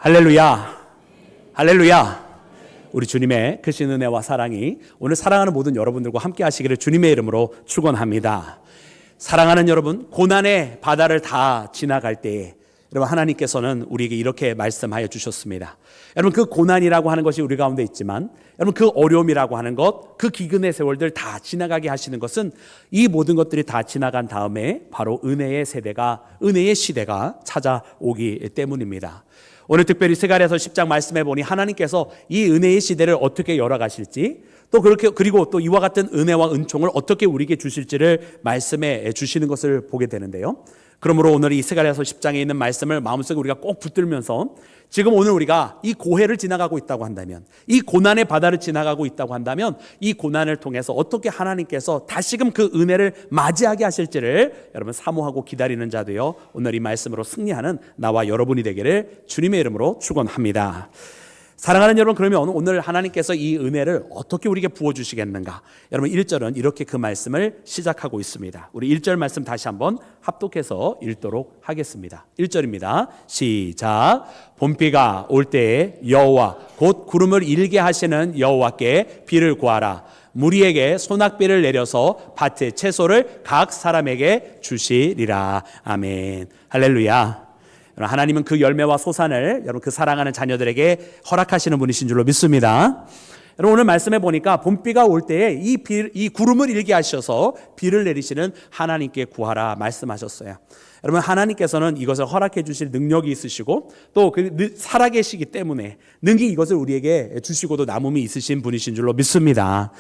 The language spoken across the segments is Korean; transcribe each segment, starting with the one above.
할렐루야. 할렐루야. 우리 주님의 크신 은혜와 사랑이 오늘 사랑하는 모든 여러분들과 함께 하시기를 주님의 이름으로 축원합니다. 사랑하는 여러분, 고난의 바다를 다 지나갈 때에 여러분 하나님께서는 우리에게 이렇게 말씀하여 주셨습니다. 여러분 그 고난이라고 하는 것이 우리 가운데 있지만 여러분 그 어려움이라고 하는 것, 그 기근의 세월들 다 지나가게 하시는 것은 이 모든 것들이 다 지나간 다음에 바로 은혜의 시대가 찾아오기 때문입니다. 오늘 특별히 스가랴서 10장 말씀해 보니 하나님께서 이 은혜의 시대를 어떻게 열어가실지 또 그리고 또 이와 같은 은혜와 은총을 어떻게 우리에게 주실지를 말씀해 주시는 것을 보게 되는데요. 그러므로 오늘 이 스가랴서 10장에 있는 말씀을 마음속에 우리가 꼭 붙들면서 지금 오늘 우리가 이 고해를 지나가고 있다고 한다면, 이 고난의 바다를 지나가고 있다고 한다면 이 고난을 통해서 어떻게 하나님께서 다시금 그 은혜를 맞이하게 하실지를 여러분 사모하고 기다리는 자 되어 오늘 이 말씀으로 승리하는 나와 여러분이 되기를 주님의 이름으로 축원합니다. 사랑하는 여러분, 그러면 오늘 하나님께서 이 은혜를 어떻게 우리에게 부어주시겠는가? 여러분 1절은 이렇게 그 말씀을 시작하고 있습니다. 우리 1절 말씀 다시 한번 합독해서 읽도록 하겠습니다. 1절입니다. 시작. 봄비가 올 때에 여호와 곧 구름을 일게 하시는 여호와께 비를 구하라. 무리에게 소낙비를 내려서 밭의 채소를 각 사람에게 주시리라. 아멘. 할렐루야. 하나님은 그 열매와 소산을 여러분 그 사랑하는 자녀들에게 허락하시는 분이신 줄로 믿습니다. 여러분 오늘 말씀해 보니까 봄비가 올 때에 이 구름을 일게 하셔서 비를 내리시는 하나님께 구하라 말씀하셨어요. 여러분 하나님께서는 이것을 허락해 주실 능력이 있으시고 또 살아계시기 때문에 능히 이것을 우리에게 주시고도 남음이 있으신 분이신 줄로 믿습니다.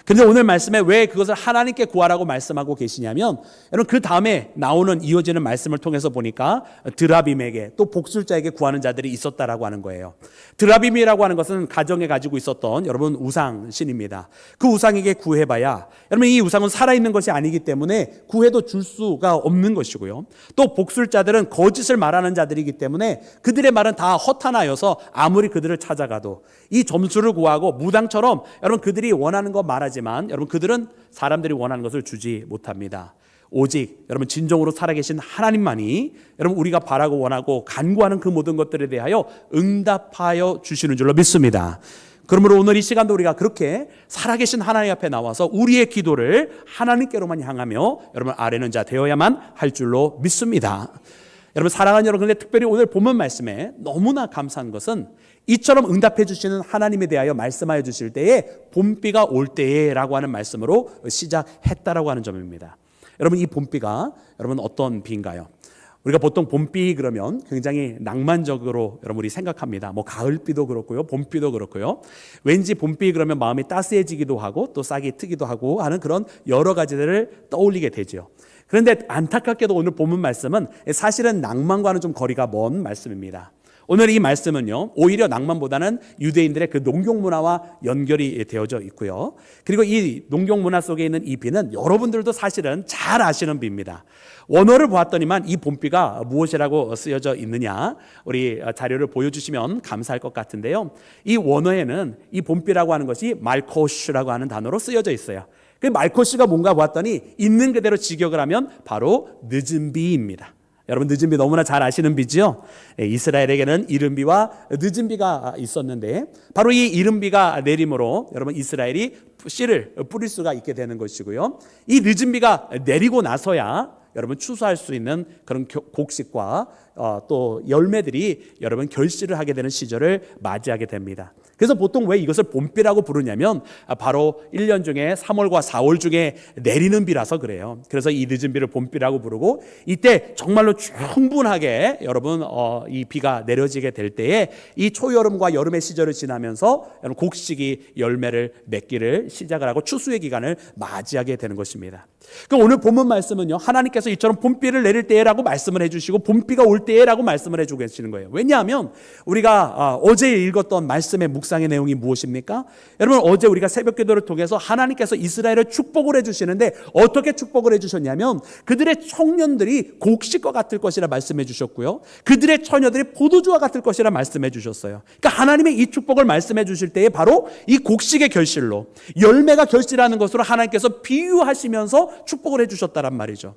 근데 오늘 말씀에 왜 그것을 하나님께 구하라고 말씀하고 계시냐면 여러분 그 다음에 나오는 이어지는 말씀을 통해서 보니까 드라빔에게 또 복술자에게 구하는 자들이 있었다라고 하는 거예요. 드라빔이라고 하는 것은 가정에 가지고 있었던 여러분 우상신입니다. 그 우상에게 구해봐야 여러분 이 우상은 살아있는 것이 아니기 때문에 구해도 줄 수가 없는 것이고요. 또 복술자들은 거짓을 말하는 자들이기 때문에 그들의 말은 다 허탄하여서 아무리 그들을 찾아가도 이 점수를 구하고 무당처럼 여러분 그들이 원하는 거 말하지만 여러분 그들은 사람들이 원하는 것을 주지 못합니다. 오직 여러분 진정으로 살아계신 하나님만이 여러분 우리가 바라고 원하고 간구하는 그 모든 것들에 대하여 응답하여 주시는 줄로 믿습니다. 그러므로 오늘 이 시간도 우리가 그렇게 살아계신 하나님 앞에 나와서 우리의 기도를 하나님께로만 향하며 여러분 아뢰는 자 되어야만 할 줄로 믿습니다. 여러분 사랑하는 여러분, 그런데 특별히 오늘 본문 말씀에 너무나 감사한 것은 이처럼 응답해 주시는 하나님에 대하여 말씀하여 주실 때에 봄비가 올 때라고 하는 말씀으로 시작했다라고 하는 점입니다. 여러분 이 봄비가 여러분 어떤 비인가요? 우리가 보통 봄비 그러면 굉장히 낭만적으로 여러분 우리 생각합니다. 뭐 가을비도 그렇고요, 봄비도 그렇고요. 왠지 봄비 그러면 마음이 따스해지기도 하고 또 싹이 트기도 하고 하는 그런 여러 가지들을 떠올리게 되죠. 그런데 안타깝게도 오늘 본문 말씀은 사실은 낭만과는 좀 거리가 먼 말씀입니다. 오늘 이 말씀은요, 오히려 낭만보다는 유대인들의 그 농경 문화와 연결이 되어져 있고요. 그리고 이 농경 문화 속에 있는 이 비는 여러분들도 사실은 잘 아시는 비입니다. 원어를 보았더니만 이 봄비가 무엇이라고 쓰여져 있느냐, 우리 자료를 보여주시면 감사할 것 같은데요. 이 원어에는 이 봄비라고 하는 것이 말코슈라고 하는 단어로 쓰여져 있어요. 그 말코슈가 뭔가 보았더니 있는 그대로 직역을 하면 바로 늦은 비입니다. 여러분 늦은 비 너무나 잘 아시는 비죠. 이스라엘에게는 이른 비와 늦은 비가 있었는데 바로 이 이른 비가 내림으로 여러분 이스라엘이 씨를 뿌릴 수가 있게 되는 것이고요. 이 늦은 비가 내리고 나서야 여러분 추수할 수 있는 그런 곡식과 또 열매들이 여러분 결실을 하게 되는 시절을 맞이하게 됩니다. 그래서 보통 왜 이것을 봄비라고 부르냐면 바로 1년 중에 3월과 4월 중에 내리는 비라서 그래요. 그래서 이 늦은 비를 봄비라고 부르고 이때 정말로 충분하게 여러분 이 비가 내려지게 될 때에 이 초여름과 여름의 시절을 지나면서 여러분 곡식이 열매를 맺기를 시작을 하고 추수의 기간을 맞이하게 되는 것입니다. 그럼 오늘 본문 말씀은요, 하나님께서 이처럼 봄비를 내릴 때라고 말씀을 해주시고 봄비가 올 때라고 말씀을 해주고 계시는 거예요. 왜냐하면 우리가 어제 읽었던 말씀의 묵상의 내용이 무엇입니까? 여러분 어제 우리가 새벽 기도를 통해서 하나님께서 이스라엘을 축복을 해주시는데 어떻게 축복을 해주셨냐면 그들의 청년들이 곡식과 같을 것이라 말씀해 주셨고요, 그들의 처녀들이 포도주와 같을 것이라 말씀해 주셨어요. 그러니까 하나님의 이 축복을 말씀해 주실 때에 바로 이 곡식의 결실로 열매가 결실하는 것으로 하나님께서 비유하시면서 축복을 해주셨다란 말이죠.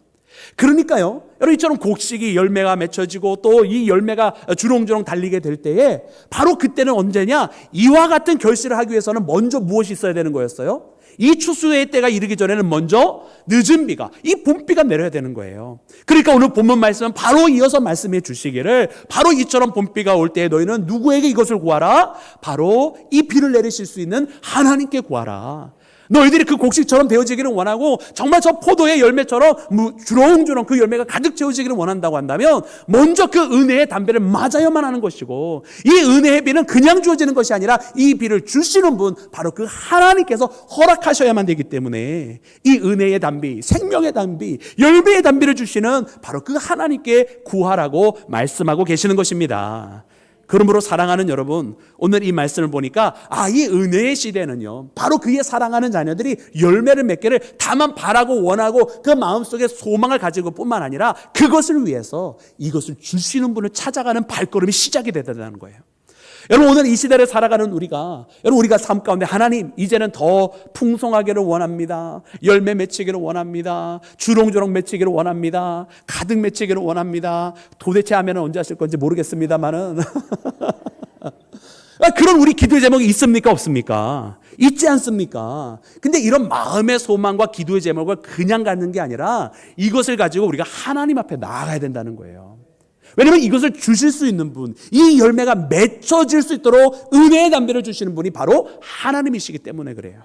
그러니까요, 여러분 이처럼 곡식이 열매가 맺혀지고 또 이 열매가 주렁주렁 달리게 될 때에 바로 그때는 언제냐? 이와 같은 결실을 하기 위해서는 먼저 무엇이 있어야 되는 거였어요? 이 추수의 때가 이르기 전에는 먼저 늦은 비가, 이 봄비가 내려야 되는 거예요. 그러니까 오늘 본문 말씀은 바로 이어서 말씀해 주시기를, 바로 이처럼 봄비가 올 때에 너희는 누구에게 이것을 구하라? 바로 이 비를 내리실 수 있는 하나님께 구하라. 너희들이 그 곡식처럼 되어지기를 원하고 정말 저 포도의 열매처럼 주렁주렁 그 열매가 가득 채워지기를 원한다고 한다면 먼저 그 은혜의 담배를 맞아야만 하는 것이고, 이 은혜의 비는 그냥 주어지는 것이 아니라 이 비를 주시는 분, 바로 그 하나님께서 허락하셔야만 되기 때문에 이 은혜의 담비, 생명의 담비, 열매의 담비를 주시는 바로 그 하나님께 구하라고 말씀하고 계시는 것입니다. 그러므로 사랑하는 여러분, 오늘 이 말씀을 보니까 이 은혜의 시대는요, 바로 그의 사랑하는 자녀들이 열매를 맺기를 다만 바라고 원하고 그 마음속에 소망을 가지고 뿐만 아니라 그것을 위해서 이것을 주시는 분을 찾아가는 발걸음이 시작이 되다는 거예요. 여러분, 오늘 이 시대를 살아가는 우리가 삶 가운데 하나님, 이제는 더 풍성하기를 원합니다. 열매 맺히기를 원합니다. 주렁주렁 맺히기를 원합니다. 가득 맺히기를 원합니다. 도대체 하면 언제 하실 건지 모르겠습니다만은 그런 우리 기도의 제목이 있습니까? 없습니까? 있지 않습니까? 근데 이런 마음의 소망과 기도의 제목을 그냥 갖는 게 아니라 이것을 가지고 우리가 하나님 앞에 나아가야 된다는 거예요. 왜냐하면 이것을 주실 수 있는 분, 이 열매가 맺혀질 수 있도록 은혜의 담배를 주시는 분이 바로 하나님이시기 때문에 그래요.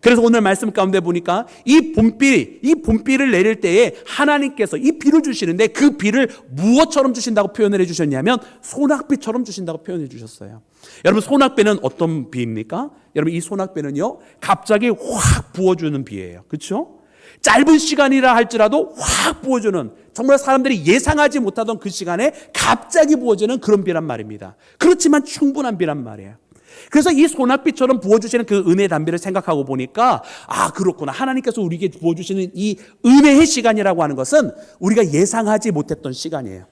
그래서 오늘 말씀 가운데 보니까 이 봄비를 내릴 때에 하나님께서 이 비를 주시는데 그 비를 무엇처럼 주신다고 표현을 해주셨냐면 소낙비처럼 주신다고 표현해 주셨어요. 여러분, 소낙비는 어떤 비입니까? 여러분, 이 소낙비는요, 갑자기 확 부어주는 비예요. 그렇죠? 짧은 시간이라 할지라도 확 부어주는, 정말 사람들이 예상하지 못하던 그 시간에 갑자기 부어지는 그런 비란 말입니다. 그렇지만 충분한 비란 말이에요. 그래서 이 소낙비처럼 부어주시는 그 은혜의 담비를 생각하고 보니까 그렇구나, 하나님께서 우리에게 부어주시는 이 은혜의 시간이라고 하는 것은 우리가 예상하지 못했던 시간이에요.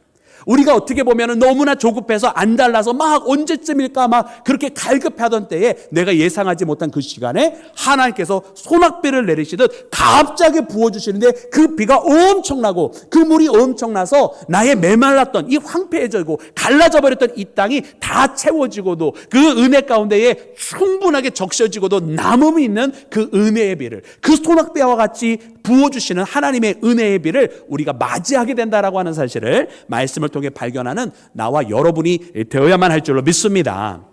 우리가 어떻게 보면 너무나 조급해서 안달나서 막 언제쯤일까 막 그렇게 갈급하던 때에 내가 예상하지 못한 그 시간에 하나님께서 소낙비를 내리시듯 갑자기 부어주시는데 그 비가 엄청나고 그 물이 엄청나서 나의 메말랐던 이 황폐해지고 갈라져 버렸던 이 땅이 다 채워지고도 그 은혜 가운데에 충분하게 적셔지고도 남음이 있는 그 은혜의 비를, 그 소낙비와 같이 부어주시는 하나님의 은혜의 비를 우리가 맞이하게 된다라고 하는 사실을 말씀을 통해 발견하는 나와 여러분이 되어야만 할 줄로 믿습니다.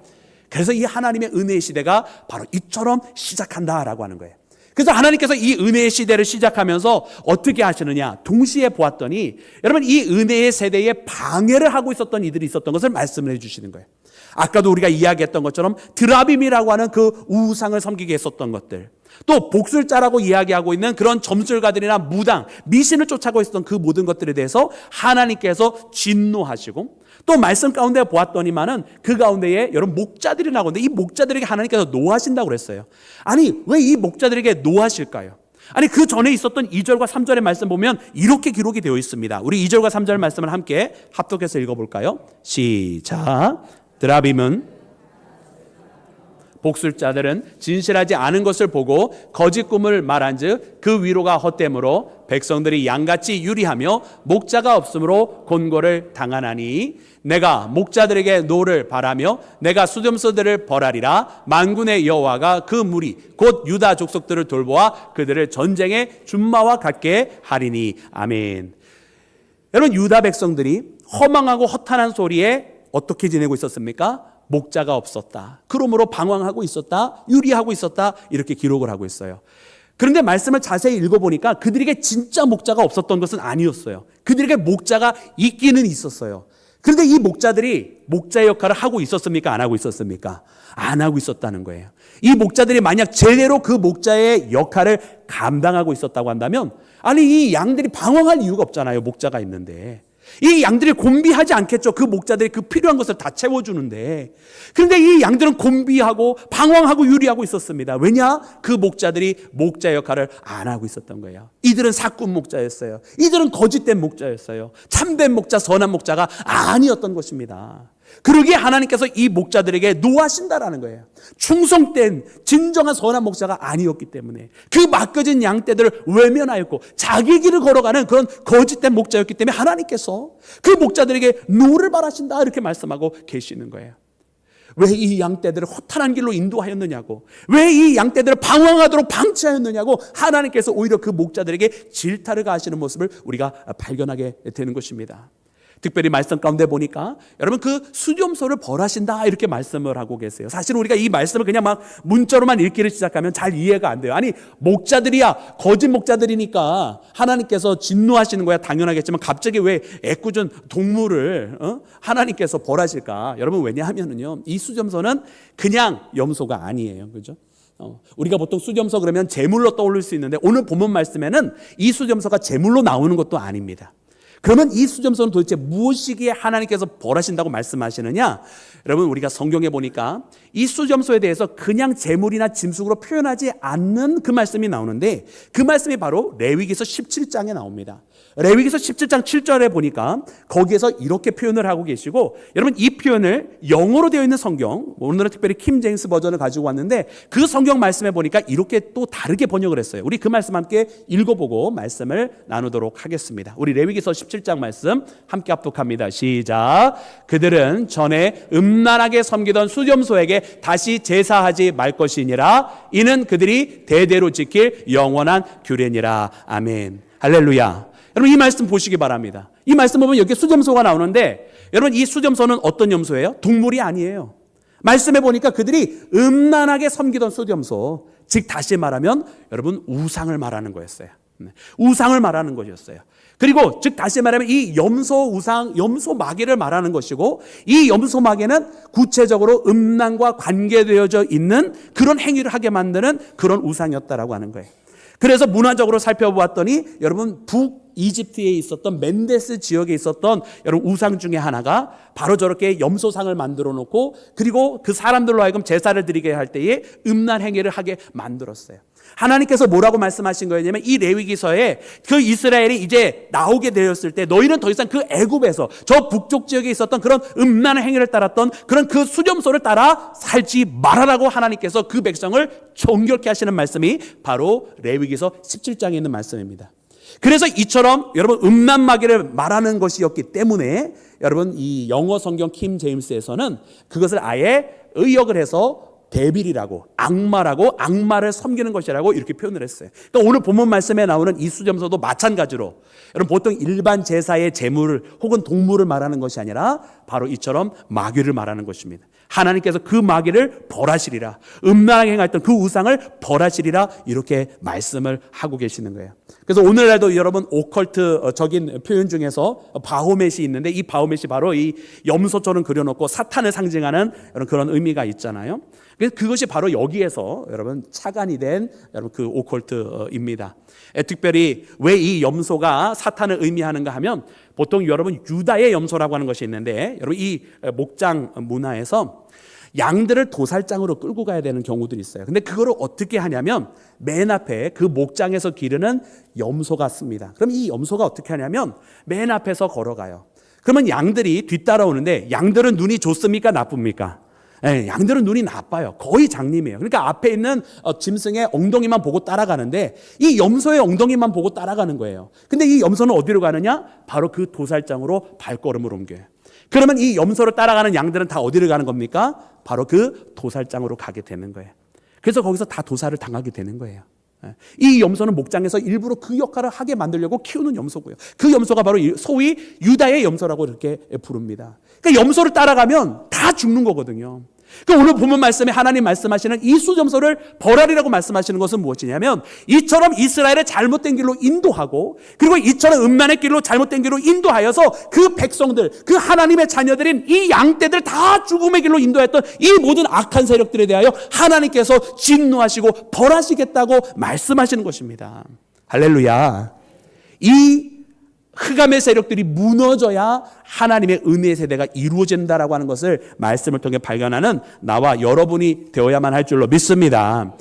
그래서 이 하나님의 은혜의 시대가 바로 이처럼 시작한다라고 하는 거예요. 그래서 하나님께서 이 은혜의 시대를 시작하면서 어떻게 하시느냐, 동시에 보았더니 여러분, 이 은혜의 세대에 방해를 하고 있었던 이들이 있었던 것을 말씀을 해주시는 거예요. 아까도 우리가 이야기했던 것처럼 드라빔이라고 하는 그 우상을 섬기게 했었던 것들, 또 복술자라고 이야기하고 있는 그런 점술가들이나 무당, 미신을 쫓아가고 있었던 그 모든 것들에 대해서 하나님께서 진노하시고, 또 말씀 가운데 보았더니만은 그 가운데에 여러분 목자들이 나오는데 이 목자들에게 하나님께서 노하신다고 그랬어요. 아니, 왜 이 목자들에게 노하실까요? 아니, 그 전에 있었던 2절과 3절의 말씀 보면 이렇게 기록이 되어 있습니다. 우리 2절과 3절 말씀을 함께 합독해서 읽어볼까요? 시작. 드라빔은, 복술자들은 진실하지 않은 것을 보고 거짓 꿈을 말한즉 그 위로가 헛됨으로 백성들이 양같이 유리하며 목자가 없으므로 곤고를 당하나니, 내가 목자들에게 노를 바라며 내가 수렴서들을 벌하리라. 만군의 여호와가 그 무리 곧 유다 족속들을 돌보아 그들을 전쟁의 준마와 같게 하리니. 아멘. 여러분, 유다 백성들이 허망하고 허탄한 소리에 어떻게 지내고 있었습니까? 목자가 없었다. 그러므로 방황하고 있었다. 유리하고 있었다. 이렇게 기록을 하고 있어요. 그런데 말씀을 자세히 읽어보니까 그들에게 진짜 목자가 없었던 것은 아니었어요. 그들에게 목자가 있기는 있었어요. 그런데 이 목자들이 목자의 역할을 하고 있었습니까? 안 하고 있었습니까? 안 하고 있었다는 거예요. 이 목자들이 만약 제대로 그 목자의 역할을 감당하고 있었다고 한다면, 아니, 이 양들이 방황할 이유가 없잖아요. 목자가 있는데. 이 양들이 곤비하지 않겠죠. 그 목자들이 그 필요한 것을 다 채워주는데. 그런데 이 양들은 곤비하고 방황하고 유리하고 있었습니다. 왜냐? 그 목자들이 목자 역할을 안 하고 있었던 거예요. 이들은 사꾼 목자였어요. 이들은 거짓된 목자였어요. 참된 목자, 선한 목자가 아니었던 것입니다. 그러기에 하나님께서 이 목자들에게 노하신다라는 거예요. 충성된 진정한 선한 목자가 아니었기 때문에, 그 맡겨진 양떼들을 외면하였고 자기 길을 걸어가는 그런 거짓된 목자였기 때문에 하나님께서 그 목자들에게 노를 바라신다 이렇게 말씀하고 계시는 거예요. 왜 이 양떼들을 허탄한 길로 인도하였느냐고, 왜 이 양떼들을 방황하도록 방치하였느냐고 하나님께서 오히려 그 목자들에게 질타를 가하시는 모습을 우리가 발견하게 되는 것입니다. 특별히 말씀 가운데 보니까 여러분 그 수렴소를 벌하신다 이렇게 말씀을 하고 계세요. 사실 우리가 이 말씀을 그냥 막 문자로만 읽기를 시작하면 잘 이해가 안 돼요. 아니 목자들이야 거짓 목자들이니까 하나님께서 진노하시는 거야 당연하겠지만 갑자기 왜 애꿎은 동물을 하나님께서 벌하실까? 여러분 왜냐하면은요 이 수렴소는 그냥 염소가 아니에요. 그죠? 우리가 보통 수렴소 그러면 제물로 떠올릴 수 있는데 오늘 본문 말씀에는 이 수렴소가 제물로 나오는 것도 아닙니다. 그러면 이 수렴소는 도대체 무엇이기에 하나님께서 벌하신다고 말씀하시느냐? 여러분 우리가 성경에 보니까 이 수렴소에 대해서 그냥 제물이나 짐승으로 표현하지 않는 그 말씀이 나오는데 그 말씀이 바로 레위기서 17장에 나옵니다. 레위기서 17장 7절에 보니까 거기에서 이렇게 표현을 하고 계시고, 여러분 이 표현을 영어로 되어 있는 성경, 오늘은 특별히 킹 제임스 버전을 가지고 왔는데 그 성경 말씀에 보니까 이렇게 또 다르게 번역을 했어요. 우리 그 말씀 함께 읽어보고 말씀을 나누도록 하겠습니다. 우리 레위기서 17장 말씀 함께 합독합니다. 시작. 그들은 전에 음란하게 섬기던 수렴소에게 다시 제사하지 말 것이니라. 이는 그들이 대대로 지킬 영원한 규례니라. 아멘. 할렐루야. 여러분 이 말씀 보시기 바랍니다. 이 말씀 보면 여기 수렴소가 나오는데 여러분 이 수렴소는 어떤 염소예요? 동물이 아니에요. 말씀해 보니까 그들이 음란하게 섬기던 수렴소, 즉 다시 말하면 여러분 우상을 말하는 거였어요. 우상을 말하는 것이었어요. 그리고 즉 다시 말하면 이 염소 우상, 염소 마귀를 말하는 것이고, 이 염소 마귀는 구체적으로 음란과 관계되어져 있는 그런 행위를 하게 만드는 그런 우상이었다라고 하는 거예요. 그래서 문화적으로 살펴보았더니 여러분 북이집트에 있었던 멘데스 지역에 있었던 여러분 우상 중에 하나가 바로 저렇게 염소상을 만들어 놓고 그리고 그 사람들로 하여금 제사를 드리게 할 때에 음란 행위를 하게 만들었어요. 하나님께서 뭐라고 말씀하신 거였냐면 이 레위기서에 그 이스라엘이 이제 나오게 되었을 때 너희는 더 이상 그 애굽에서 저 북쪽 지역에 있었던 그런 음란한 행위를 따랐던 그런 그 수렴소를 따라 살지 말아라고 하나님께서 그 백성을 정결케 하시는 말씀이 바로 레위기서 17장에 있는 말씀입니다. 그래서 이처럼 여러분 음란 마귀를 말하는 것이었기 때문에 여러분 이 영어 성경 킹 제임스에서는 그것을 아예 의역을 해서 데빌이라고, 악마라고, 악마를 섬기는 것이라고 이렇게 표현을 했어요. 그러니까 오늘 본문 말씀에 나오는 이 수렴소도 마찬가지로 여러분 보통 일반 제사의 제물을 혹은 동물을 말하는 것이 아니라 바로 이처럼 마귀를 말하는 것입니다. 하나님께서 그 마귀를 벌하시리라, 음란하게 행했던 그 우상을 벌하시리라 이렇게 말씀을 하고 계시는 거예요. 그래서 오늘날도 여러분 오컬트적인 표현 중에서 바호멧이 있는데 이 바호멧이 바로 이 염소처럼 그려놓고 사탄을 상징하는 그런 의미가 있잖아요. 그것이 바로 여기에서 여러분 착안이 된 여러분 그 오컬트입니다. 특별히 왜 이 염소가 사탄을 의미하는가 하면 보통 여러분 유다의 염소라고 하는 것이 있는데 여러분 이 목장 문화에서 양들을 도살장으로 끌고 가야 되는 경우들이 있어요. 근데 그거를 어떻게 하냐면 맨 앞에 그 목장에서 기르는 염소가 씁니다. 그럼 이 염소가 어떻게 하냐면 맨 앞에서 걸어가요. 그러면 양들이 뒤따라오는데 양들은 눈이 좋습니까? 나쁩니까? 네, 양들은 눈이 나빠요. 거의 장님이에요. 그러니까 앞에 있는 짐승의 엉덩이만 보고 따라가는데 이 염소의 엉덩이만 보고 따라가는 거예요. 근데 이 염소는 어디로 가느냐? 바로 그 도살장으로 발걸음을 옮겨요. 그러면 이 염소를 따라가는 양들은 다 어디를 가는 겁니까? 바로 그 도살장으로 가게 되는 거예요. 그래서 거기서 다 도살을 당하게 되는 거예요. 이 염소는 목장에서 일부러 그 역할을 하게 만들려고 키우는 염소고요. 그 염소가 바로 소위 유다의 염소라고 이렇게 부릅니다. 그러니까 염소를 따라가면 다 죽는 거거든요. 그러니까 오늘 본문 말씀에 하나님 말씀하시는 이 수렴소를 벌하리라고 말씀하시는 것은 무엇이냐면 이처럼 이스라엘을 잘못된 길로 인도하고 그리고 이처럼 음란의 길로 잘못된 길로 인도하여서 그 백성들, 그 하나님의 자녀들인 이 양떼들 다 죽음의 길로 인도했던 이 모든 악한 세력들에 대하여 하나님께서 진노하시고 벌하시겠다고 말씀하시는 것입니다. 할렐루야. 이 흑암의 세력들이 무너져야 하나님의 은혜의 세대가 이루어진다라고 하는 것을 말씀을 통해 발견하는 나와 여러분이 되어야만 할 줄로 믿습니다.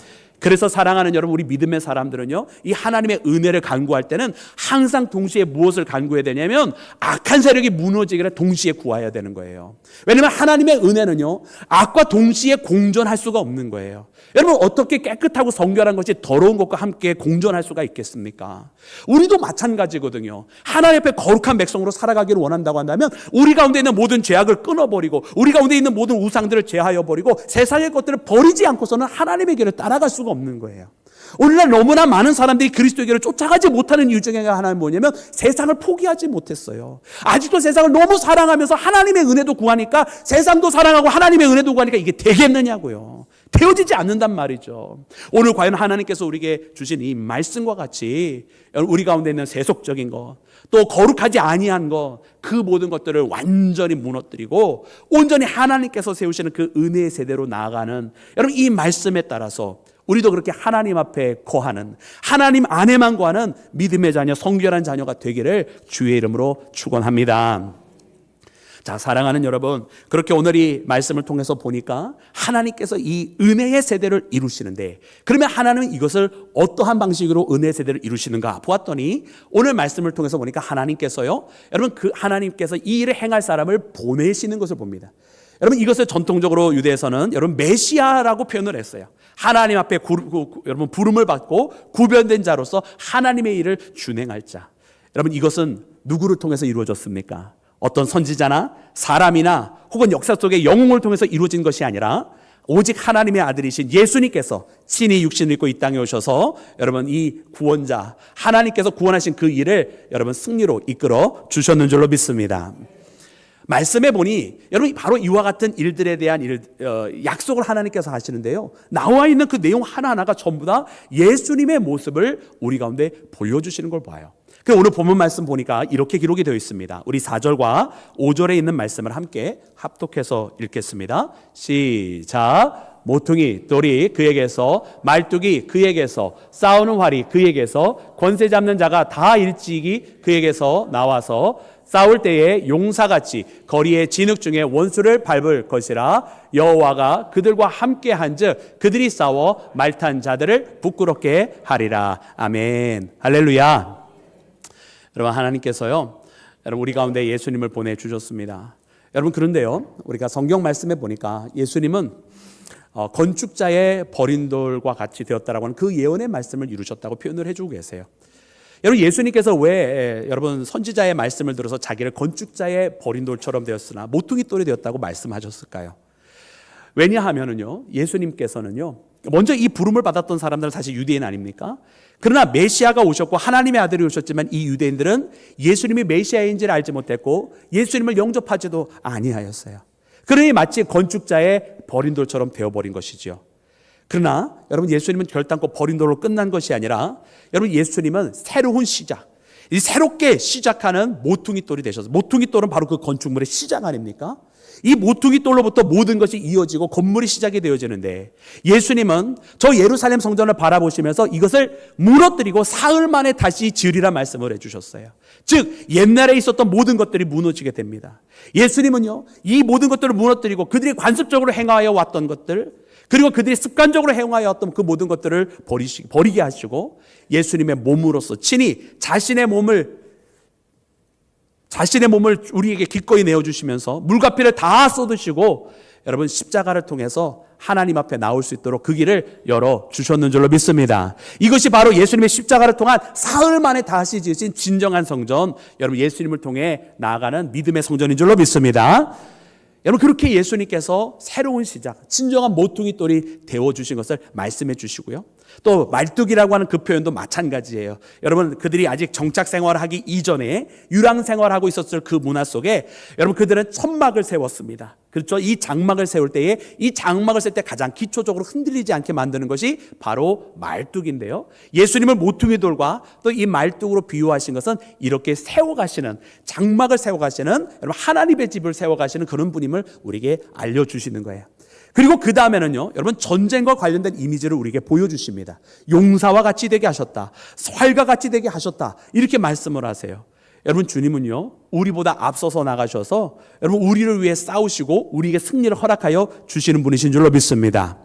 그래서 사랑하는 여러분, 우리 믿음의 사람들은요, 이 하나님의 은혜를 간구할 때는 항상 동시에 무엇을 간구해야 되냐면 악한 세력이 무너지기를 동시에 구해야 되는 거예요. 왜냐하면 하나님의 은혜는요, 악과 동시에 공존할 수가 없는 거예요. 여러분, 어떻게 깨끗하고 성결한 것이 더러운 것과 함께 공존할 수가 있겠습니까? 우리도 마찬가지거든요. 하나님 앞에 거룩한 백성으로 살아가기를 원한다고 한다면 우리 가운데 있는 모든 죄악을 끊어버리고 우리 가운데 있는 모든 우상들을 제하여버리고 세상의 것들을 버리지 않고서는 하나님의 길을 따라갈 수가 없는 거예요. 오늘날 너무나 많은 사람들이 그리스도의 길을 쫓아가지 못하는 이유 중에 하나는 뭐냐면 세상을 포기하지 못했어요. 아직도 세상을 너무 사랑하면서 하나님의 은혜도 구하니까, 세상도 사랑하고 하나님의 은혜도 구하니까 이게 되겠느냐고요. 되어지지 않는단 말이죠. 오늘 과연 하나님께서 우리에게 주신 이 말씀과 같이 우리 가운데 있는 세속적인 것, 또 거룩하지 아니한 것, 그 모든 것들을 완전히 무너뜨리고 온전히 하나님께서 세우시는 그 은혜의 세대로 나아가는, 여러분, 이 말씀에 따라서 우리도 그렇게 하나님 앞에 거하는, 하나님 안에만 거하는 믿음의 자녀, 성결한 자녀가 되기를 주의 이름으로 축원합니다. 자, 사랑하는 여러분, 그렇게 오늘 이 말씀을 통해서 보니까 하나님께서 이 은혜의 세대를 이루시는데, 그러면 하나님은 이것을 어떠한 방식으로 은혜의 세대를 이루시는가 보았더니, 오늘 말씀을 통해서 보니까 하나님께서요, 여러분, 그 하나님께서 이 일을 행할 사람을 보내시는 것을 봅니다. 여러분, 이것을 전통적으로 유대에서는 여러분 메시아라고 표현을 했어요. 하나님 앞에 여러분 부름을 받고 구별된 자로서 하나님의 일을 준행할 자. 여러분, 이것은 누구를 통해서 이루어졌습니까? 어떤 선지자나 사람이나 혹은 역사 속의 영웅을 통해서 이루어진 것이 아니라 오직 하나님의 아들이신 예수님께서 친히 육신을 입고 이 땅에 오셔서 여러분 이 구원자, 하나님께서 구원하신 그 일을 여러분 승리로 이끌어 주셨는 줄로 믿습니다. 말씀해 보니 여러분 바로 이와 같은 일들에 대한 약속을 하나님께서 하시는데요, 나와 있는 그 내용 하나하나가 전부 다 예수님의 모습을 우리 가운데 보여주시는 걸 봐요. 오늘 본문 말씀 보니까 이렇게 기록이 되어 있습니다. 우리 4절과 5절에 있는 말씀을 함께 합독해서 읽겠습니다. 시작. 모퉁이 돌이 그에게서, 말뚝이 그에게서, 싸우는 활이 그에게서, 권세 잡는 자가 다 일찍이 그에게서 나와서 싸울 때에 용사같이 거리의 진흙 중에 원수를 밟을 것이라. 여호와가 그들과 함께 한즉 그들이 싸워 말탄 자들을 부끄럽게 하리라. 아멘. 할렐루야. 여러분, 하나님께서요, 여러분 우리 가운데 예수님을 보내주셨습니다. 여러분, 그런데요, 우리가 성경 말씀에 보니까 예수님은 건축자의 버린 돌과 같이 되었다라고 하는 그 예언의 말씀을 이루셨다고 표현을 해주고 계세요. 여러분, 예수님께서 왜 여러분 선지자의 말씀을 들어서 자기를 건축자의 버린 돌처럼 되었으나 모퉁이 돌이 되었다고 말씀하셨을까요? 왜냐하면은요, 예수님께서는요, 먼저 이 부름을 받았던 사람들은 사실 유대인 아닙니까? 그러나 메시아가 오셨고 하나님의 아들이 오셨지만 이 유대인들은 예수님이 메시아인지를 알지 못했고 예수님을 영접하지도 아니하였어요. 그러니 마치 건축자의 버린 돌처럼 되어버린 것이지요. 그러나 여러분, 예수님은 결단코 버린 돌로 끝난 것이 아니라 여러분, 예수님은 새로운 시작, 이 새롭게 시작하는 모퉁이 돌이 되셔서, 모퉁이 돌은 바로 그 건축물의 시작 아닙니까? 이 모퉁이 돌로부터 모든 것이 이어지고 건물이 시작이 되어지는데, 예수님은 저 예루살렘 성전을 바라보시면서 이것을 무너뜨리고 사흘 만에 다시 지으리라 말씀을 해주셨어요. 즉 옛날에 있었던 모든 것들이 무너지게 됩니다. 예수님은요, 이 모든 것들을 무너뜨리고 그들이 관습적으로 행하여 왔던 것들, 그리고 그들이 습관적으로 행하여 왔던 그 모든 것들을 버리게 하시고 예수님의 몸으로서 친히 자신의 몸을 우리에게 기꺼이 내어주시면서 물과 피를 다 쏟으시고 여러분 십자가를 통해서 하나님 앞에 나올 수 있도록 그 길을 열어주셨는 줄로 믿습니다. 이것이 바로 예수님의 십자가를 통한 사흘 만에 다시 지으신 진정한 성전, 여러분 예수님을 통해 나아가는 믿음의 성전인 줄로 믿습니다. 여러분, 그렇게 예수님께서 새로운 시작, 진정한 모퉁이 돌이 되어주신 것을 말씀해 주시고요. 또 말뚝이라고 하는 그 표현도 마찬가지예요. 여러분, 그들이 아직 정착 생활하기 이전에 유랑 생활하고 있었을 그 문화 속에 여러분 그들은 천막을 세웠습니다. 그렇죠? 이 장막을 세울 때에, 이 장막을 세울 때 가장 기초적으로 흔들리지 않게 만드는 것이 바로 말뚝인데요, 예수님을 모퉁이 돌과 또 이 말뚝으로 비유하신 것은 이렇게 세워가시는, 장막을 세워가시는, 여러분 하나님의 집을 세워가시는 그런 분임을 우리에게 알려주시는 거예요. 그리고 그 다음에는요, 여러분 전쟁과 관련된 이미지를 우리에게 보여주십니다. 용사와 같이 되게 하셨다, 활과 같이 되게 하셨다, 이렇게 말씀을 하세요. 여러분, 주님은요, 우리보다 앞서서 나가셔서 여러분 우리를 위해 싸우시고 우리에게 승리를 허락하여 주시는 분이신 줄로 믿습니다.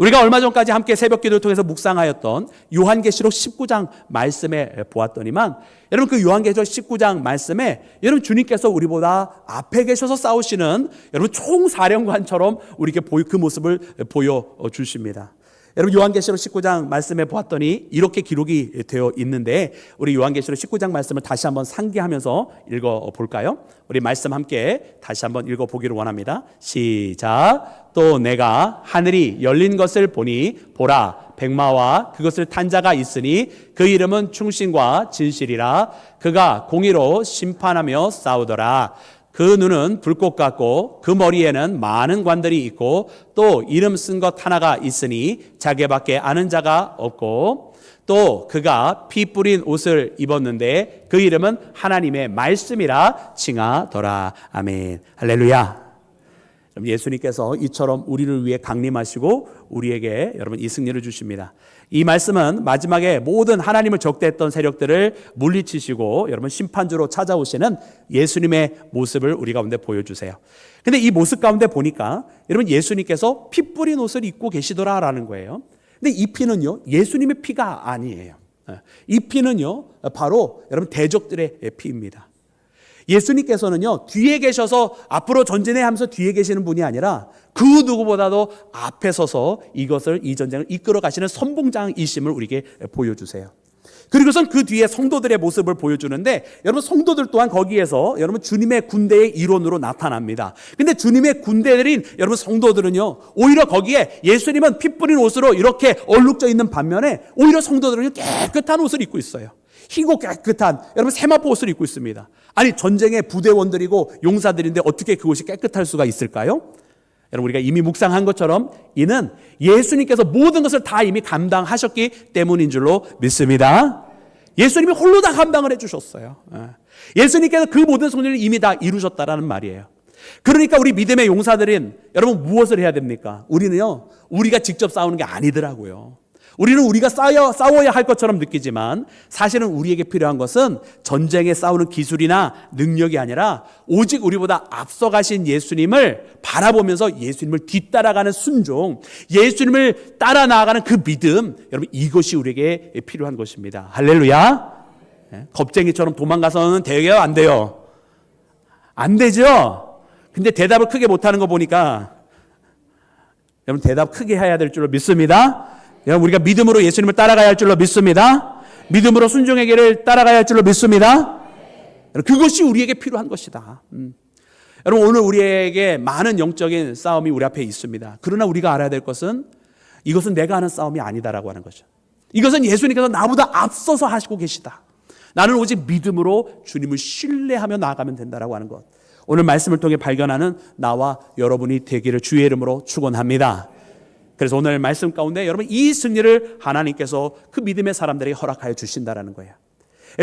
우리가 얼마 전까지 함께 새벽 기도를 통해서 묵상하였던 요한계시록 19장 말씀에 보았더니만, 여러분 그 요한계시록 19장 말씀에 여러분 주님께서 우리보다 앞에 계셔서 싸우시는 여러분 총사령관처럼 우리에게 그 모습을 보여주십니다. 여러분 요한계시록 19장 말씀에 보았더니 이렇게 기록이 되어 있는데, 우리 요한계시록 19장 말씀을 다시 한번 상기하면서 읽어볼까요? 우리 말씀 함께 다시 한번 읽어보기를 원합니다. 시작. 또 내가 하늘이 열린 것을 보니 보라, 백마와 그것을 탄 자가 있으니 그 이름은 충신과 진실이라. 그가 공의로 심판하며 싸우더라. 그 눈은 불꽃 같고 그 머리에는 많은 관들이 있고 또 이름 쓴 것 하나가 있으니 자기밖에 아는 자가 없고, 또 그가 피 뿌린 옷을 입었는데 그 이름은 하나님의 말씀이라 칭하더라. 아멘. 할렐루야. 예수님께서 이처럼 우리를 위해 강림하시고 우리에게 여러분 이 승리를 주십니다. 이 말씀은 마지막에 모든 하나님을 적대했던 세력들을 물리치시고 여러분 심판주로 찾아오시는 예수님의 모습을 우리 가운데 보여주세요. 근데 이 모습 가운데 보니까 여러분 예수님께서 피 뿌린 옷을 입고 계시더라라는 거예요. 근데 이 피는요, 예수님의 피가 아니에요. 이 피는요, 바로 여러분 대적들의 피입니다. 예수님께서는요, 뒤에 계셔서 앞으로 전진해 하면서 뒤에 계시는 분이 아니라 그 누구보다도 앞에 서서 이 전쟁을 이끌어 가시는 선봉장이심을 우리에게 보여주세요. 그리고선 그 뒤에 성도들의 모습을 보여주는데, 여러분 성도들 또한 거기에서 여러분 주님의 군대의 일원으로 나타납니다. 근데 주님의 군대들인 여러분 성도들은요, 오히려 거기에 예수님은 피 뿌린 옷으로 이렇게 얼룩져 있는 반면에 오히려 성도들은 깨끗한 옷을 입고 있어요. 희고 깨끗한 여러분 세마포 옷을 입고 있습니다. 아니 전쟁의 부대원들이고 용사들인데 어떻게 그것이 깨끗할 수가 있을까요? 여러분 우리가 이미 묵상한 것처럼 이는 예수님께서 모든 것을 다 이미 감당하셨기 때문인 줄로 믿습니다. 예수님이 홀로 다 감당을 해주셨어요. 예수님께서 그 모든 성전을 이미 다 이루셨다라는 말이에요. 그러니까 우리 믿음의 용사들인 여러분 무엇을 해야 됩니까? 우리는요, 우리가 직접 싸우는 게 아니더라고요. 우리는 우리가 싸워야 할 것처럼 느끼지만 사실은 우리에게 필요한 것은 전쟁에 싸우는 기술이나 능력이 아니라 오직 우리보다 앞서가신 예수님을 바라보면서 예수님을 뒤따라가는 순종, 예수님을 따라 나아가는 그 믿음, 여러분 이것이 우리에게 필요한 것입니다. 할렐루야. 겁쟁이처럼 도망가서는 돼요? 안 돼요? 안 되죠? 근데 대답을 크게 못하는 거 보니까 여러분 대답 크게 해야 될 줄로 믿습니다. 여러분 우리가 믿음으로 예수님을 따라가야 할 줄로 믿습니다. 믿음으로 순종의 길을 따라가야 할 줄로 믿습니다. 그것이 우리에게 필요한 것이다. 여러분 오늘 우리에게 많은 영적인 싸움이 우리 앞에 있습니다. 그러나 우리가 알아야 될 것은 이것은 내가 하는 싸움이 아니다라고 하는 거죠. 이것은 예수님께서 나보다 앞서서 하시고 계시다. 나는 오직 믿음으로 주님을 신뢰하며 나아가면 된다라고 하는 것, 오늘 말씀을 통해 발견하는 나와 여러분이 되기를 주의 이름으로 축원합니다. 그래서 오늘 말씀 가운데 여러분 이 승리를 하나님께서 그 믿음의 사람들에게 허락하여 주신다라는 거예요.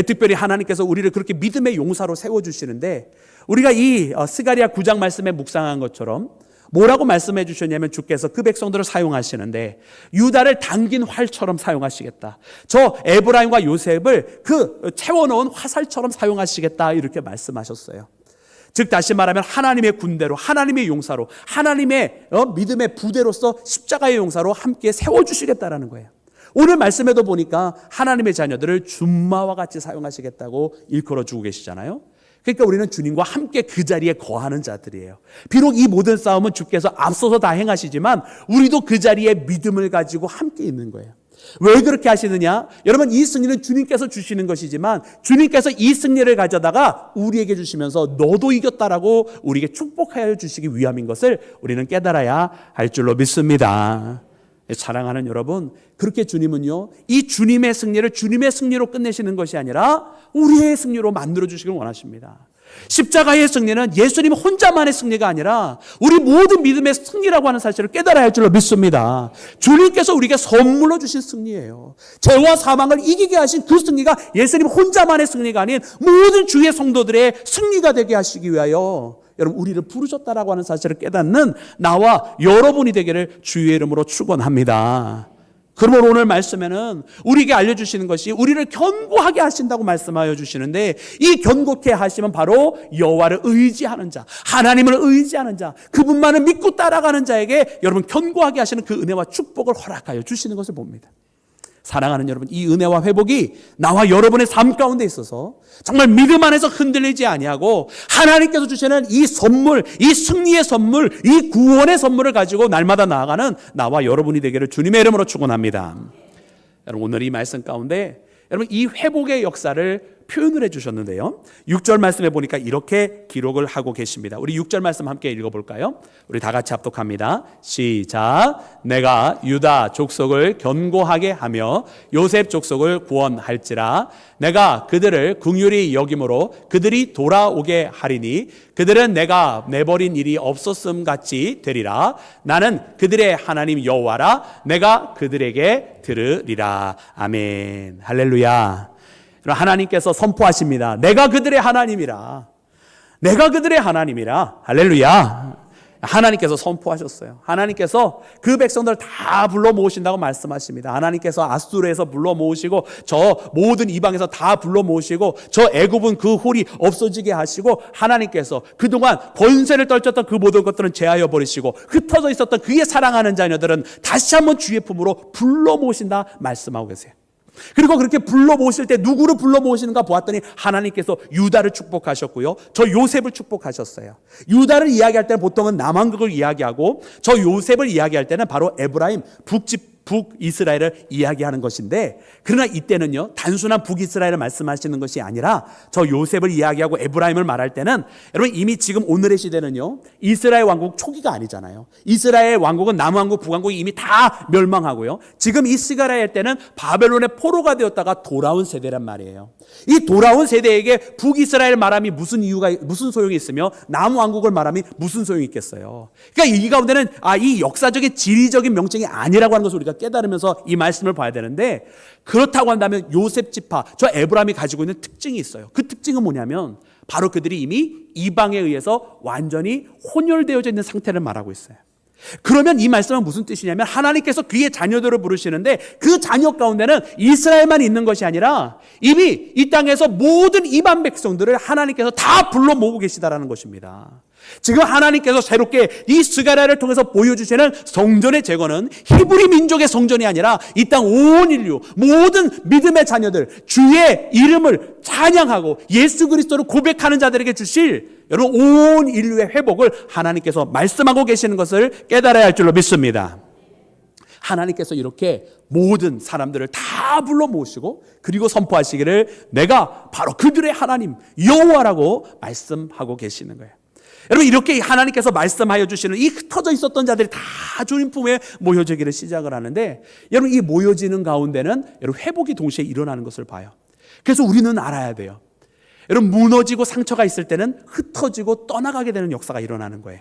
특별히 하나님께서 우리를 그렇게 믿음의 용사로 세워주시는데, 우리가 이 스가랴 9장 말씀에 묵상한 것처럼 뭐라고 말씀해 주셨냐면, 주께서 그 백성들을 사용하시는데 유다를 당긴 활처럼 사용하시겠다. 저 에브라임과 요셉을 그 채워놓은 화살처럼 사용하시겠다, 이렇게 말씀하셨어요. 즉 다시 말하면 하나님의 군대로, 하나님의 용사로, 하나님의 믿음의 부대로서 십자가의 용사로 함께 세워주시겠다라는 거예요. 오늘 말씀에도 보니까 하나님의 자녀들을 준마와 같이 사용하시겠다고 일컬어주고 계시잖아요. 그러니까 우리는 주님과 함께 그 자리에 거하는 자들이에요. 비록 이 모든 싸움은 주께서 앞서서 다 행하시지만 우리도 그 자리에 믿음을 가지고 함께 있는 거예요. 왜 그렇게 하시느냐? 여러분 이 승리는 주님께서 주시는 것이지만 주님께서 이 승리를 가져다가 우리에게 주시면서 너도 이겼다라고 우리에게 축복하여 주시기 위함인 것을 우리는 깨달아야 할 줄로 믿습니다. 사랑하는 여러분, 그렇게 주님은요, 이 주님의 승리를 주님의 승리로 끝내시는 것이 아니라 우리의 승리로 만들어 주시길 원하십니다. 십자가의 승리는 예수님 혼자만의 승리가 아니라 우리 모든 믿음의 승리라고 하는 사실을 깨달아야 할 줄로 믿습니다. 주님께서 우리에게 선물로 주신 승리예요. 죄와 사망을 이기게 하신 그 승리가 예수님 혼자만의 승리가 아닌 모든 주의 성도들의 승리가 되게 하시기 위하여 여러분 우리를 부르셨다라고 하는 사실을 깨닫는 나와 여러분이 되기를 주의 이름으로 축원합니다. 그러면 오늘 말씀에는 우리에게 알려주시는 것이 우리를 견고하게 하신다고 말씀하여 주시는데, 이 견고케 하시면 바로 여호와를 의지하는 자, 하나님을 의지하는 자, 그분만을 믿고 따라가는 자에게 여러분 견고하게 하시는 그 은혜와 축복을 허락하여 주시는 것을 봅니다. 사랑하는 여러분, 이 은혜와 회복이 나와 여러분의 삶 가운데 있어서 정말 믿음 안에서 흔들리지 아니하고 하나님께서 주시는 이 선물, 이 승리의 선물, 이 구원의 선물을 가지고 날마다 나아가는 나와 여러분이 되기를 주님의 이름으로 축원합니다. 여러분, 오늘 이 말씀 가운데 여러분 이 회복의 역사를 표현을 해주셨는데요, 6절 말씀에 보니까 이렇게 기록을 하고 계십니다. 우리 6절 말씀 함께 읽어볼까요? 우리 다 같이 합독합니다. 시작. 내가 유다 족속을 견고하게 하며 요셉 족속을 구원할지라. 내가 그들을 긍휼히 여김으로 그들이 돌아오게 하리니 그들은 내가 내버린 일이 없었음 같이 되리라. 나는 그들의 하나님 여호와라. 내가 그들에게 들으리라. 아멘. 할렐루야. 하나님께서 선포하십니다. 내가 그들의 하나님이라. 내가 그들의 하나님이라. 할렐루야. 하나님께서 선포하셨어요. 하나님께서 그 백성들을 다 불러 모으신다고 말씀하십니다. 하나님께서 아수르에서 불러 모으시고 저 모든 이방에서 다 불러 모으시고 저 애굽은 그 홀이 없어지게 하시고, 하나님께서 그동안 권세를 떨쳤던 그 모든 것들은 제하여 버리시고 흩어져 있었던 그의 사랑하는 자녀들은 다시 한번 주의 품으로 불러 모으신다 말씀하고 계세요. 그리고 그렇게 불러 모으실 때 누구를 불러 모으시는가 보았더니 하나님께서 유다를 축복하셨고요, 저 요셉을 축복하셨어요. 유다를 이야기할 때는 보통은 남왕국을 이야기하고, 저 요셉을 이야기할 때는 바로 에브라임 북이스라엘을 이야기하는 것인데, 그러나 이때는요 단순한 북이스라엘을 말씀하시는 것이 아니라 저 요셉을 이야기하고 에브라임을 말할 때는, 여러분 이미 지금 오늘의 시대는요 이스라엘 왕국 초기가 아니잖아요. 이스라엘 왕국은 남왕국 북왕국이 이미 다 멸망하고요, 지금 이 시가라의 때는 바벨론의 포로가 되었다가 돌아온 세대란 말이에요. 이 돌아온 세대에게 북이스라엘 말함이 무슨 소용이 있으며 남왕국을 말함이 무슨 소용이 있겠어요. 그러니까 이 가운데는 이 역사적인 지리적인 명칭이 아니라고 하는 것을 우리가 깨달으면서 이 말씀을 봐야 되는데, 그렇다고 한다면 요셉 지파, 저 에브라임이 가지고 있는 특징이 있어요. 그 특징은 뭐냐면 바로 그들이 이미 이방에 의해서 완전히 혼혈되어져 있는 상태를 말하고 있어요. 그러면 이 말씀은 무슨 뜻이냐면, 하나님께서 그의 자녀들을 부르시는데 그 자녀 가운데는 이스라엘만 있는 것이 아니라 이미 이 땅에서 모든 이방 백성들을 하나님께서 다 불러 모으고 계시다라는 것입니다. 지금 하나님께서 새롭게 이 스가랴를 통해서 보여주시는 성전의 제거는 히브리 민족의 성전이 아니라 이 땅 온 인류, 모든 믿음의 자녀들, 주의 이름을 찬양하고 예수 그리스도를 고백하는 자들에게 주실 여러분 온 인류의 회복을 하나님께서 말씀하고 계시는 것을 깨달아야 할 줄로 믿습니다. 하나님께서 이렇게 모든 사람들을 다 불러 모으시고 그리고 선포하시기를 내가 바로 그들의 하나님 여호와라고 말씀하고 계시는 거예요. 여러분 이렇게 하나님께서 말씀하여 주시는 이 흩어져 있었던 자들이 다 주님 품에 모여지기를 시작을 하는데, 여러분 이 모여지는 가운데는 여러분 회복이 동시에 일어나는 것을 봐요. 그래서 우리는 알아야 돼요. 여러분 무너지고 상처가 있을 때는 흩어지고 떠나가게 되는 역사가 일어나는 거예요.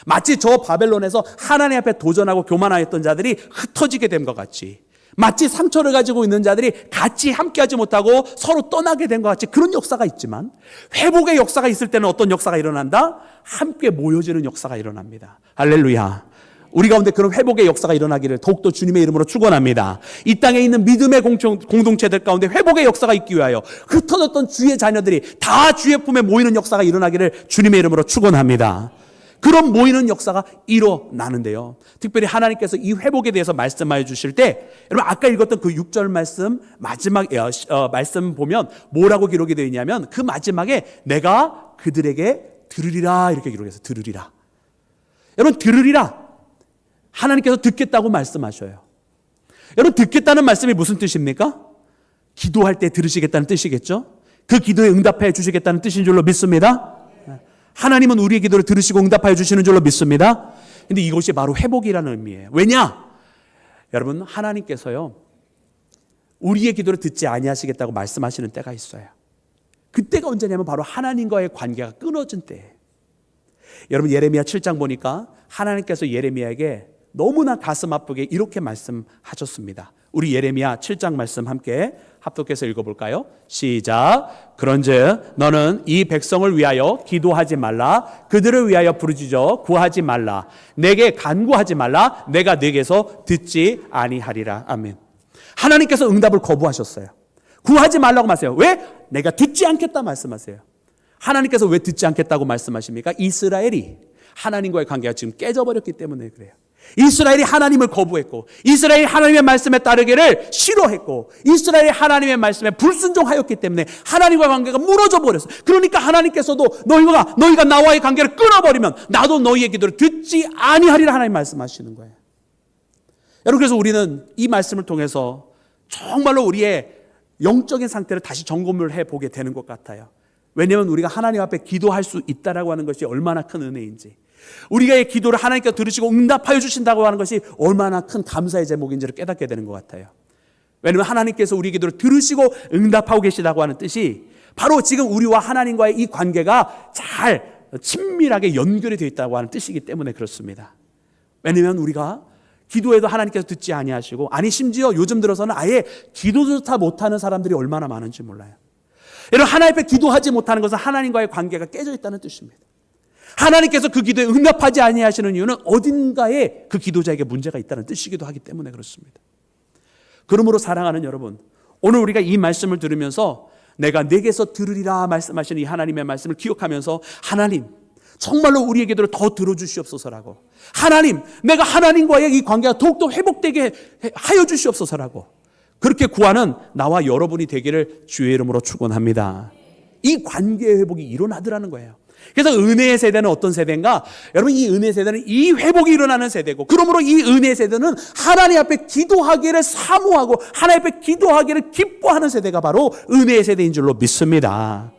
마치 저 바벨론에서 하나님 앞에 도전하고 교만하였던 자들이 흩어지게 된 것 같이, 마치 상처를 가지고 있는 자들이 같이 함께하지 못하고 서로 떠나게 된 것 같이 그런 역사가 있지만, 회복의 역사가 있을 때는 어떤 역사가 일어난다? 함께 모여지는 역사가 일어납니다. 할렐루야. 우리 가운데 그런 회복의 역사가 일어나기를 더욱더 주님의 이름으로 축원합니다. 이 땅에 있는 믿음의 공동체들 가운데 회복의 역사가 있기 위하여 흩어졌던 주의 자녀들이 다 주의 품에 모이는 역사가 일어나기를 주님의 이름으로 축원합니다. 그런 모이는 역사가 일어나는데요, 특별히 하나님께서 이 회복에 대해서 말씀하여 주실 때, 여러분 아까 읽었던 그 6절 말씀 마지막 말씀 보면 뭐라고 기록이 되어 있냐면, 그 마지막에 내가 그들에게 들으리라 이렇게 기록해서 들으리라. 여러분 들으리라, 하나님께서 듣겠다고 말씀하셔요. 여러분 듣겠다는 말씀이 무슨 뜻입니까? 기도할 때 들으시겠다는 뜻이겠죠. 그 기도에 응답해 주시겠다는 뜻인 줄로 믿습니다. 하나님은 우리의 기도를 들으시고 응답하여 주시는 줄로 믿습니다. 근데 이것이 바로 회복이라는 의미예요. 왜냐? 여러분 하나님께서요 우리의 기도를 듣지 아니하시겠다고 말씀하시는 때가 있어요. 그때가 언제냐면 바로 하나님과의 관계가 끊어진 때예요. 여러분 예레미야 7장 보니까 하나님께서 예레미야에게 너무나 가슴 아프게 이렇게 말씀하셨습니다. 우리 예레미야 7장 말씀 함께 합독해서 읽어볼까요? 시작. 그런즉 너는 이 백성을 위하여 기도하지 말라. 그들을 위하여 부르짖어 구하지 말라. 내게 간구하지 말라. 내가 네게서 듣지 아니하리라. 아멘. 하나님께서 응답을 거부하셨어요. 구하지 말라고 말씀하세요. 왜? 내가 듣지 않겠다 말씀하세요. 하나님께서 왜 듣지 않겠다고 말씀하십니까? 이스라엘이 하나님과의 관계가 지금 깨져버렸기 때문에 그래요. 이스라엘이 하나님을 거부했고, 이스라엘이 하나님의 말씀에 따르기를 싫어했고, 이스라엘이 하나님의 말씀에 불순종하였기 때문에 하나님과의 관계가 무너져 버렸어요. 그러니까 하나님께서도 너희가 나와의 관계를 끊어버리면 나도 너희의 기도를 듣지 아니하리라 하나님 말씀하시는 거예요. 여러분, 그래서 우리는 이 말씀을 통해서 정말로 우리의 영적인 상태를 다시 점검을 해보게 되는 것 같아요. 왜냐하면 우리가 하나님 앞에 기도할 수 있다라고 하는 것이 얼마나 큰 은혜인지, 우리가 기도를 하나님께서 들으시고 응답하여 주신다고 하는 것이 얼마나 큰 감사의 제목인지를 깨닫게 되는 것 같아요. 왜냐하면 하나님께서 우리 기도를 들으시고 응답하고 계시다고 하는 뜻이 바로 지금 우리와 하나님과의 이 관계가 잘 친밀하게 연결이 되어 있다고 하는 뜻이기 때문에 그렇습니다. 왜냐하면 우리가 기도해도 하나님께서 듣지 아니하시고, 아니 심지어 요즘 들어서는 아예 기도조차 못하는 사람들이 얼마나 많은지 몰라요. 여러분, 하나님 앞에 기도하지 못하는 것은 하나님과의 관계가 깨져 있다는 뜻입니다. 하나님께서 그 기도에 응답하지 아니하시는 이유는 어딘가에 그 기도자에게 문제가 있다는 뜻이기도 하기 때문에 그렇습니다. 그러므로 사랑하는 여러분, 오늘 우리가 이 말씀을 들으면서 내가 내게서 들으리라 말씀하시는 이 하나님의 말씀을 기억하면서, 하나님 정말로 우리의 기도를 더 들어주시옵소서라고, 하나님 내가 하나님과의 이 관계가 더욱더 회복되게 하여 주시옵소서라고 그렇게 구하는 나와 여러분이 되기를 주의 이름으로 축원합니다. 이 관계의 회복이 일어나더라는 거예요. 그래서 은혜의 세대는 어떤 세대인가? 여러분, 이 은혜 세대는 이 회복이 일어나는 세대고, 그러므로 이 은혜 세대는 하나님 앞에 기도하기를 사모하고 하나님 앞에 기도하기를 기뻐하는 세대가 바로 은혜의 세대인 줄로 믿습니다.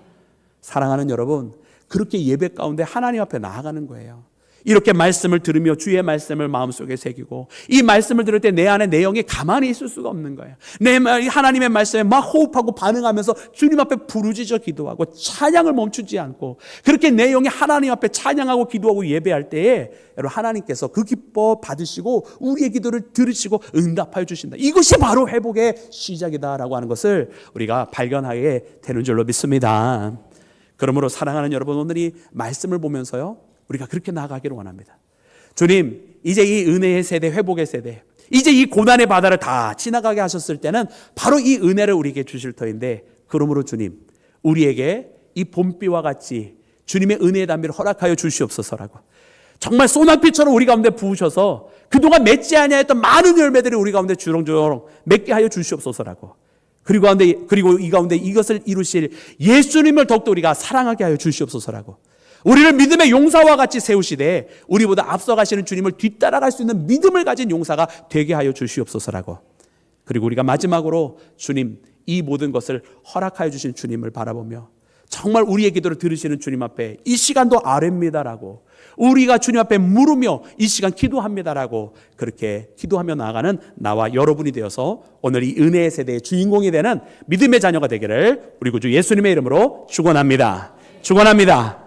사랑하는 여러분, 그렇게 예배 가운데 하나님 앞에 나아가는 거예요. 이렇게 말씀을 들으며 주의 말씀을 마음속에 새기고, 이 말씀을 들을 때 내 안에 내용이 가만히 있을 수가 없는 거예요. 내 말이 하나님의 말씀에 막 호흡하고 반응하면서 주님 앞에 부르짖어 기도하고 찬양을 멈추지 않고, 그렇게 내용이 하나님 앞에 찬양하고 기도하고 예배할 때에 여러분, 하나님께서 그 기뻐 받으시고 우리의 기도를 들으시고 응답하여 주신다. 이것이 바로 회복의 시작이다라고 하는 것을 우리가 발견하게 되는 줄로 믿습니다. 그러므로 사랑하는 여러분, 오늘 이 말씀을 보면서요, 우리가 그렇게 나아가기를 원합니다. 주님, 이제 이 은혜의 세대, 회복의 세대, 이제 이 고난의 바다를 다 지나가게 하셨을 때는 바로 이 은혜를 우리에게 주실 터인데, 그러므로 주님, 우리에게 이 봄비와 같이 주님의 은혜의 담비를 허락하여 주시옵소서라고, 정말 소낙비처럼 우리 가운데 부으셔서 그동안 맺지 아니하였던 많은 열매들이 우리 가운데 주렁주렁 맺게 하여 주시옵소서라고, 그리고 이 가운데 이것을 이루실 예수님을 더욱더 우리가 사랑하게 하여 주시옵소서라고, 우리를 믿음의 용사와 같이 세우시되 우리보다 앞서가시는 주님을 뒤따라갈 수 있는 믿음을 가진 용사가 되게 하여 주시옵소서라고, 그리고 우리가 마지막으로 주님, 이 모든 것을 허락하여 주신 주님을 바라보며 정말 우리의 기도를 들으시는 주님 앞에 이 시간도 아뢰입니다라고, 우리가 주님 앞에 물으며 이 시간 기도합니다라고, 그렇게 기도하며 나아가는 나와 여러분이 되어서 오늘 이 은혜의 세대의 주인공이 되는 믿음의 자녀가 되기를 우리 구주 예수님의 이름으로 축원합니다. 축원합니다.